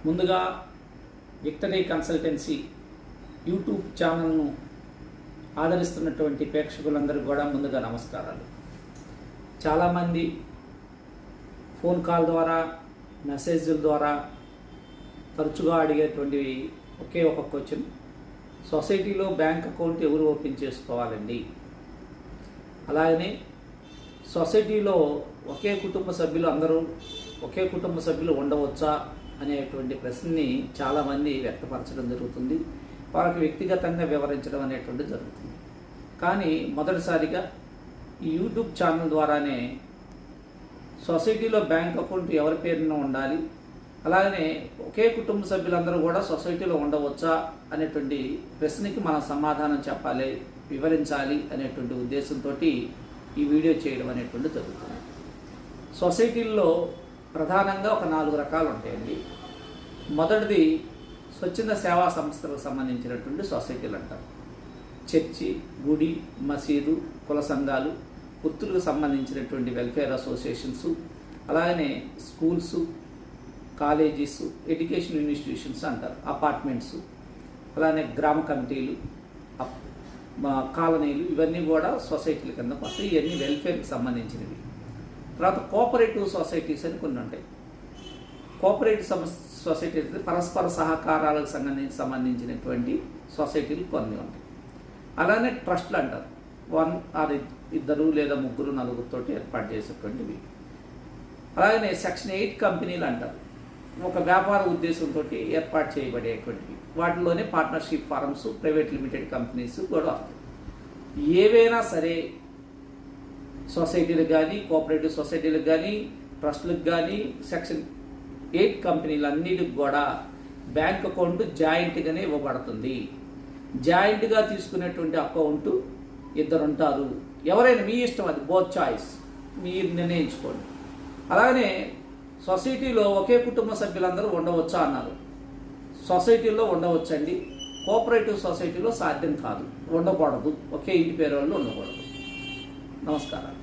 ముందుగా victory consultancy YouTube ఛానల్ను ఆదరిస్తున్నటువంటి ప్రేక్షకులందరికీ కూడా ముందుగా నమస్కారాలు. చాలామంది ఫోన్ కాల్ ద్వారా మెసేజ్ల ద్వారా తరచుగా అడిగేటువంటివి ఒకే ఒక క్వశ్చన్: సొసైటీలో బ్యాంక్ అకౌంట్ ఎవరు ఓపెన్ చేసుకోవాలండి? అలాగనే సొసైటీలో ఒకే కుటుంబ సభ్యులు ఉండవచ్చా అనేటువంటి ప్రశ్నని చాలామంది వ్యక్తపరచడం జరుగుతుంది. వారికి వ్యక్తిగతంగా వివరించడం అనేటువంటిది జరుగుతుంది. కానీ మొదటిసారిగా ఈ యూట్యూబ్ ఛానల్ ద్వారానే సొసైటీలో బ్యాంక్ అకౌంట్ ఎవరి పేరున ఉండాలి, అలాగనే ఒకే కుటుంబ సభ్యులందరూ కూడా సొసైటీలో ఉండవచ్చా అనేటువంటి ప్రశ్నకి మనం సమాధానం చెప్పాలి, వివరించాలి అనేటువంటి ఉద్దేశంతో ఈ వీడియో చేయడం అనేటువంటి జరుగుతుంది. సొసైటీల్లో ప్రధానంగా ఒక 4 రకాలు ఉంటాయండి. మొదటిది స్వచ్ఛంద సేవా సంస్థలకు సంబంధించినటువంటి సొసైటీలు అంటారు. చర్చి, గుడి, మసీదు, కుల సంఘాలు, వృత్తులకు సంబంధించినటువంటి వెల్ఫేర్ అసోసియేషన్స్, అలాగనే స్కూల్స్, కాలేజెస్, ఎడ్యుకేషన్ ఇన్స్టిట్యూషన్స్ అంటారు, అపార్ట్మెంట్స్, అలానే గ్రామ కమిటీలు, కాలనీలు, ఇవన్నీ కూడా సొసైటీల కింద వస్తాయి. ఇవన్నీ వెల్ఫేర్కి సంబంధించినవి. తర్వాత కోఆపరేటివ్ సొసైటీస్ అని కొన్ని ఉంటాయి. కోఆపరేటివ్ సొసైటీస్ పరస్పర సహకారాలకు సంబంధించినటువంటి సొసైటీలు కొన్ని ఉంటాయి. అలానే ట్రస్ట్లు అంటారు. 1 or 2 లేదా 3, 4 ఏర్పాటు చేసేటువంటివి. అలాగనే సెక్షన్ 8 కంపెనీలు అంటారు. ఒక వ్యాపార ఉద్దేశంతో ఏర్పాటు చేయబడేటువంటివి. వాటిలోనే partnership forms, private limited companies కూడా వస్తాయి. ఏవైనా సరే సొసైటీలకు కానీ, కోఆపరేటివ్ సొసైటీలకు కానీ, ట్రస్టులకు కానీ, సెక్షన్ 8 కంపెనీలన్నిటికి కూడా బ్యాంక్ అకౌంట్ జాయింట్గానే ఇవ్వబడుతుంది. జాయింట్గా తీసుకునేటువంటి అకౌంట్ 2 ఉంటారు. ఎవరైనా మీ ఇష్టం, అది బోత్ చాయిస్, మీరు నిర్ణయించుకోండి. అలాగనే సొసైటీలో ఒకే కుటుంబ సభ్యులందరూ ఉండవచ్చా అన్నారు. సొసైటీలో ఉండవచ్చండి. కోఆపరేటివ్ సొసైటీలో సాధ్యం కాదు, ఉండకూడదు. ఒకే ఇంటి పేరు వాళ్ళు ఉండకూడదు. నమస్కారాలు.